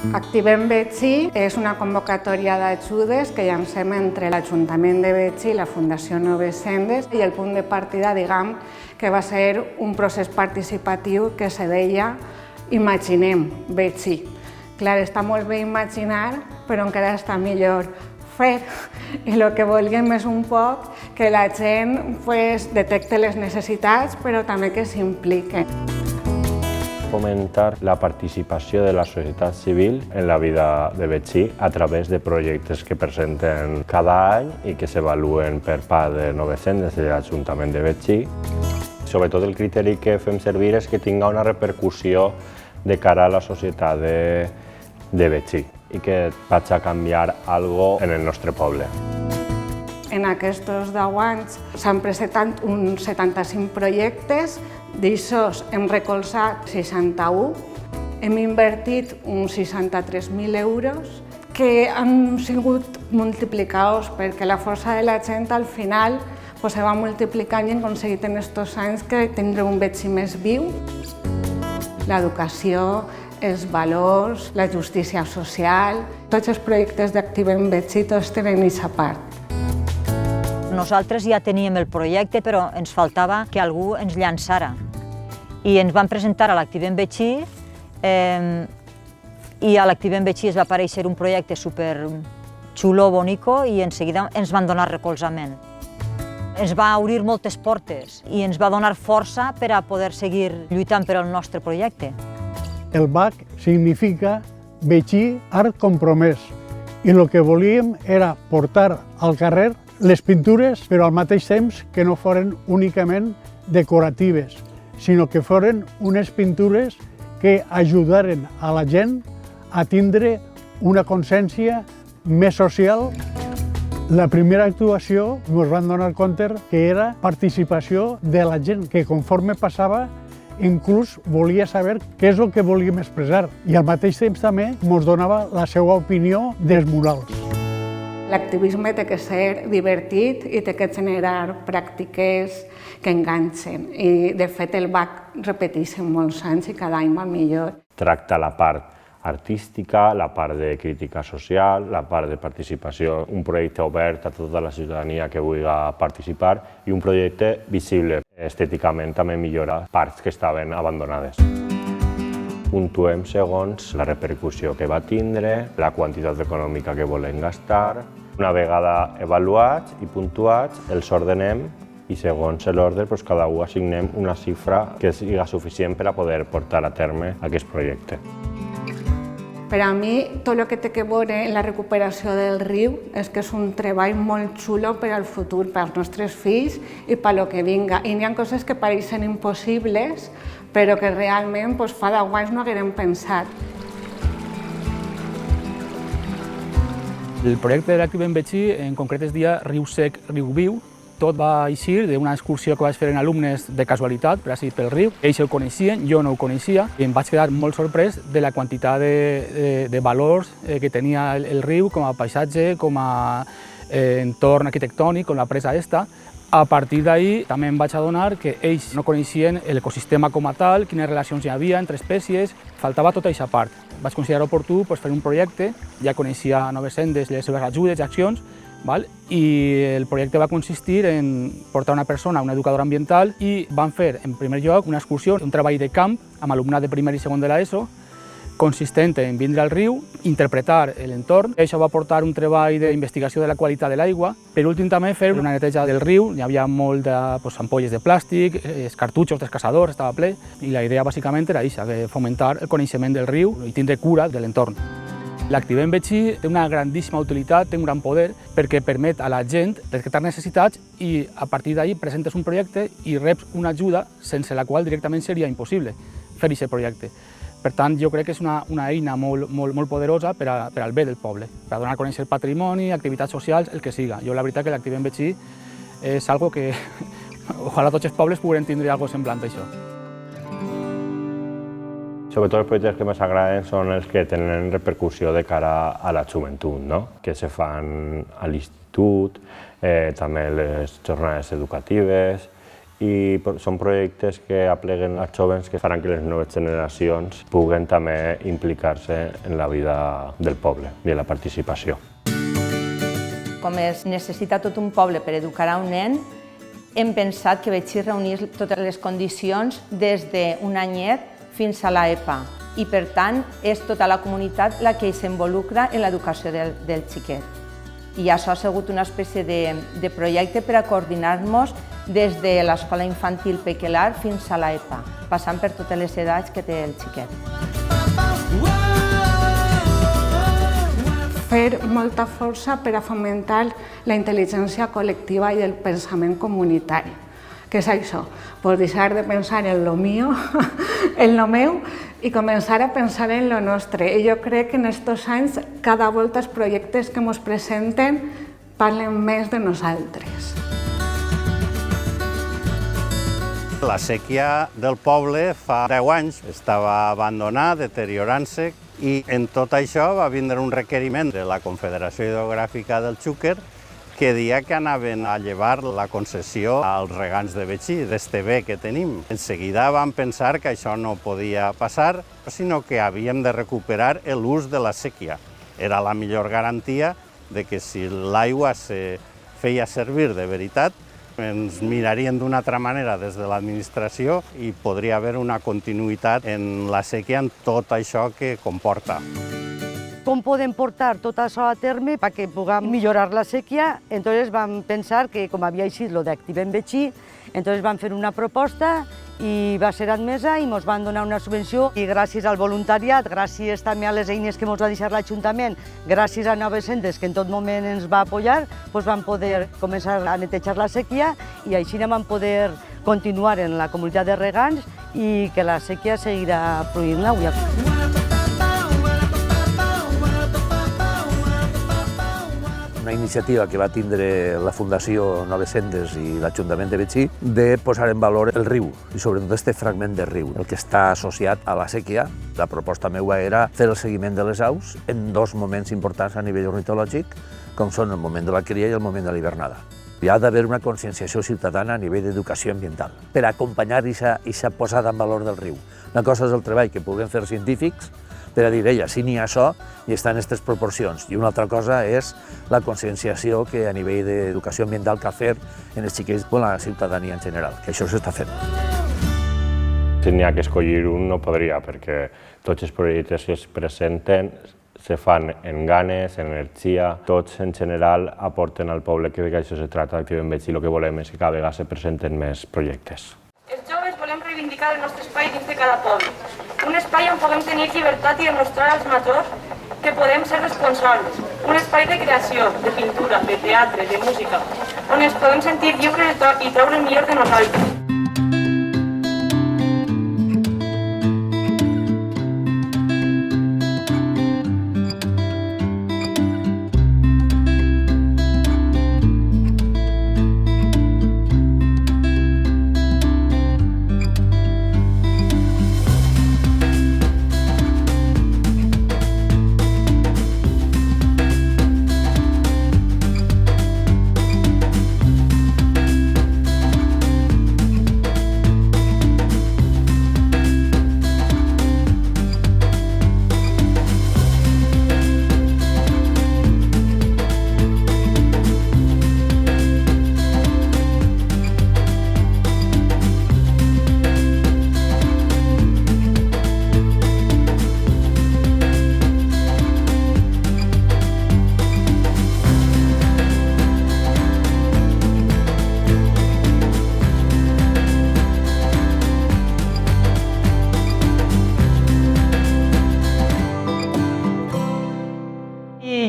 Activem Betxí és una convocatòria d'ajudes que llancem entre l'Ajuntament de Betxí i la Fundació Noves Sendes i el punt de partida, diguem, que va ser un procés participatiu que se deia Imaginem Betxí. Clar, està molt bé imaginar, però encara està millor fer. I el que volíem és un poc que la gent detecte les necessitats, però també que s'impliqui. Fomentar la participació de la societat civil en la vida de Betxí a través de projectes que presenten cada any i que s'avaluen per part de Noves Sendes de l'Ajuntament de Betxí. Sobretot el criteri que fem servir és que tinga una repercussió de cara a la societat de Betxí i que vagi a canviar alguna cosa en el nostre poble. En aquests 10 anys s'han presentat uns 75 projectes, d'aixòs hem recolzat 61, hem invertit uns 63.000 euros que han sigut multiplicadors perquè la força de la gent al final se va multiplicant i hem aconseguit en aquests anys que tindrem un Betxí més viu. L'educació, els valors, la justícia social, tots els projectes d'Activem Betxí tots tenen aquesta part. Nosaltres ja teníem el projecte, però ens faltava que algú ens llançara. I ens van presentar a l'Activem Betxí i a l'Activem Betxí es va aparèixer un projecte superxulo, bonico, i en seguida ens van donar recolzament. Ens va obrir moltes portes i ens va donar força per a poder seguir lluitant per al nostre projecte. El BAC significa Betxí Art Compromès i el que volíem era portar al carrer les pintures, però al mateix temps que no foren únicament decoratives, sinó que foren unes pintures que ajudaren a la gent a tindre una consciència més social. La primera actuació ens vam donar compte que era participació de la gent, que conforme passava inclús volia saber què és el que volíem expressar i al mateix temps també ens donava la seva opinió dels murals. L'activisme té que ser divertit i té que generar pràctiques que enganxen. I, de fet, el BAC repeteix en molts anys i cada any va millor. Tracta la part artística, la part de crítica social, la part de participació, un projecte obert a tota la ciutadania que vulgui participar i un projecte visible. Estèticament també millora parts que estaven abandonades. Puntuem segons la repercussió que va tindre, la quantitat econòmica que volem gastar. Una vegada avaluats i puntuats, els ordenem i segons l'ordre cada un assignem una xifra que sigui suficient per a poder portar a terme aquest projecte. Per a mi, tot el que té a veure amb la recuperació del riu és que és un treball molt xulo per al futur, pels nostres fills i per lo que vinga. I n'hi ha coses que pareixen impossibles, però que realment fa 10 anys no haguérem pensat. El projecte de l'Activem Betxí en concret es deia Riu Sec, Riu Viu. Tot va eixir d'una excursió que vaig fer en alumnes de casualitat, per així pel riu. Ells ho coneixien, jo no ho coneixia, i em vaig quedar molt sorprès de la quantitat de valors que tenia el riu com a paisatge, com a entorn arquitectònic, com la presa esta. A partir d'ahir també em vaig adonar que ells no coneixien l'ecosistema com a tal, quines relacions hi havia entre espècies, faltava tota aquesta part. Vaig considerar oportú fer un projecte, ja coneixia Noves Sendes, les seves ajudes i accions, i el projecte va consistir en portar una persona, un educador ambiental, i van fer, en primer lloc, una excursió, un treball de camp amb alumnat de primer i segon de l'ESO, consistent en vindre al riu, interpretar l'entorn. Això va portar un treball d'investigació de la qualitat de l'aigua. Per últim, també fer una neteja del riu. Hi havia molt d'ampolles de plàstic, els cartutxos dels caçadors, estava ple, i la idea bàsicament era això, fomentar el coneixement del riu i tindre cura de l'entorn. L'Activem Betxí té una grandíssima utilitat, té un gran poder, perquè permet a la gent detectar necessitats i a partir d'ahir presentes un projecte i reps una ajuda sense la qual directament seria impossible fer aquest projecte. Per tant, jo crec que és una eina molt poderosa per al bé del poble, per a donar a conèixer el patrimoni, activitats socials, el que siga. Jo la veritat que l'Activem Betxí és algo que ojalà tots els pobles pogueren tindre alguna cosa semblant a això. Sobretot els projectes que més agraden són els que tenen repercussió de cara a la joventut, que se fan a l'institut, també les jornades educatives i són projectes que apleguen els joves que faran que les noves generacions puguen també implicar-se en la vida del poble i en la participació. Com es necessita tot un poble per educar a un nen, hem pensat que Betxí reunís totes les condicions des d'un anyet fins a l'EPA i, per tant, és tota la comunitat la que s'involucra en l'educació del xiquet. I això ha sigut una espècie de projecte per a coordinar-nos des de l'escola infantil pequelar fins a l'EPA, passant per totes les edats que té el xiquet. Fer molta força per a fomentar la intel·ligència col·lectiva i el pensament comunitari. Què és això? Pues deixar de pensar en lo mío, en lo meu, i començar a pensar en lo nostre. I jo crec que en aquests anys, cada volta els projectes que ens presenten parlen més de nosaltres. La séquia del poble fa 10 anys estava abandonada, deteriorant-se, i en tot això va vindre un requeriment de la Confederació Hidrogràfica del Xúquer que deia que anaven a llevar la concessió als regants de Betxí, d'este bé que tenim. En seguida vam pensar que això no podia passar, sinó que havíem de recuperar l'ús de la séquia. Era la millor garantia de que si l'aigua se feia servir de veritat, ens mirarien d'una altra manera des de l'administració i podria haver una continuïtat en la séquia en tot això que comporta. Com podem portar tot això a terme perquè puguem millorar la séquia? Entonces vam pensar que, com havia eixit lo d'Activem Betxí, entonces vam fer una proposta i va ser admesa i ens van donar una subvenció i gràcies al voluntariat, gràcies també a les eines que ens va deixar l'Ajuntament, gràcies a Noves Sendes que en tot moment ens va apoyar, doncs vam poder començar a netejar la séquia i així vam poder continuar en la comunitat de regants i que la séquia seguirà fluint l'agua. Una iniciativa que va tindre la Fundació Noves Sendes i l'Ajuntament de Betxí de posar en valor el riu i sobretot este fragment de riu, el que està associat a la séquia. La proposta meva era fer el seguiment de les aus en dos moments importants a nivell ornitològic, com són el moment de la cria i el moment de l'hivernada. Hi ha d'haver una conscienciació ciutadana a nivell d'educació ambiental per acompanyar aquesta posada en valor del riu. Una cosa és el treball que puguem fer científics per a dir, si n'hi ha això i està en aquestes proporcions. I una altra cosa és la conscienciació que a nivell d'educació ambiental cal fer en els xiquets i la ciutadania en general, que això s'està fent. Si n'hi ha que escollir un, no podria, perquè tots els projectes que es presenten se fan en ganes, en energia, tots en general aporten al poble, que d'això se trata, i el que volem és que cada vegada se presenten més projectes. Els joves volem reivindicar el nostre espai dins de cada poble. Un espai on puguem tenir llibertat i demostrar als majors que podem ser responsables. Un espai de creació, de pintura, de teatre, de música, on ens podem sentir lliures i treure el millor de nosaltres.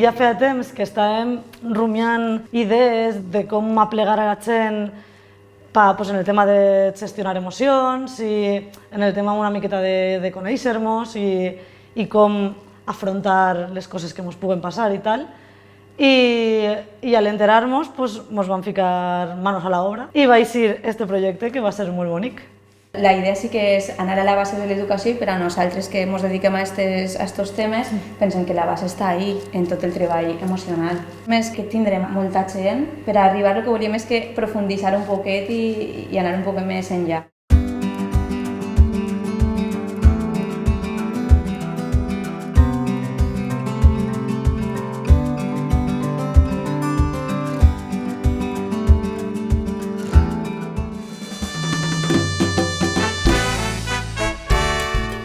Ja feia temps que estàvem rumiant idees de com aplegar a la gent en el tema de gestionar emocions i en el tema una miqueta de conèixer-nos i com afrontar les coses que ens puguen passar i tal. I al enterar-nos ens vam ficar manos a la obra i va eixir este projecte que va ser molt bonic. La idea sí que és anar a la base de l'educació i per a nosaltres que ens dediquem a aquests temes pensem que la base està ahí, en tot el treball emocional. Més que tindrem molta gent, per arribar el que volíem és que profunditzar un poquet i anar un poquet més enllà.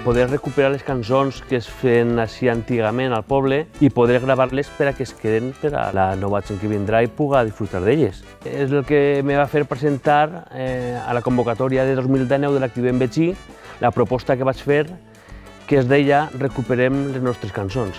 Poder recuperar les cançons que es feien així antigament al poble i poder gravar-les per a que es queden per a la nova gent que vindrà i puga disfrutar d'elles. És el que me va fer presentar a la convocatòria de 2019 de l'Activem Betxí la proposta que vaig fer, que es deia Recuperem les nostres cançons.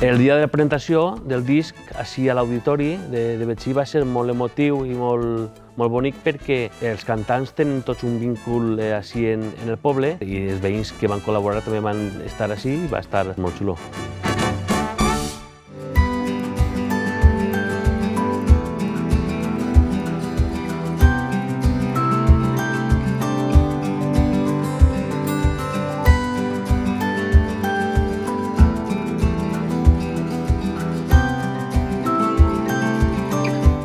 El dia de la presentació del disc així a l'auditori de Betxí va ser molt emotiu i molt bonic perquè els cantants tenen tots un vincul així en el poble i els veïns que van col·laborar també van estar així i va estar molt xulo.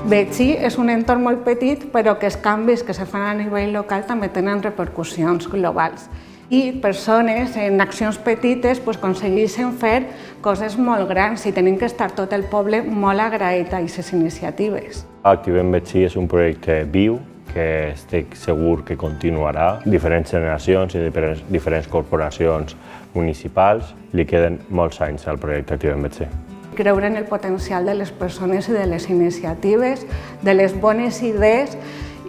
Betxí és un entorn molt petit, però que els canvis que se fan a nivell local també tenen repercussions globals. I persones en accions petites aconsegueixen fer coses molt grans i tenim que estar tot el poble molt agraït a aquestes iniciatives. Activem Betxí és un projecte viu que estic segur que continuarà. Diferents generacions i diferents corporacions municipals li queden molts anys al projecte Activem Betxí. Creure en el potencial de les persones i de les iniciatives, de les bones idees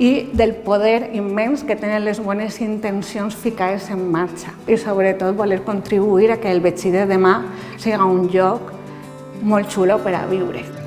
i del poder immens que tenen les bones intencions ficades en marxa. I sobretot voler contribuir a que el Betxí de demà sigui un lloc molt xulo per a viure.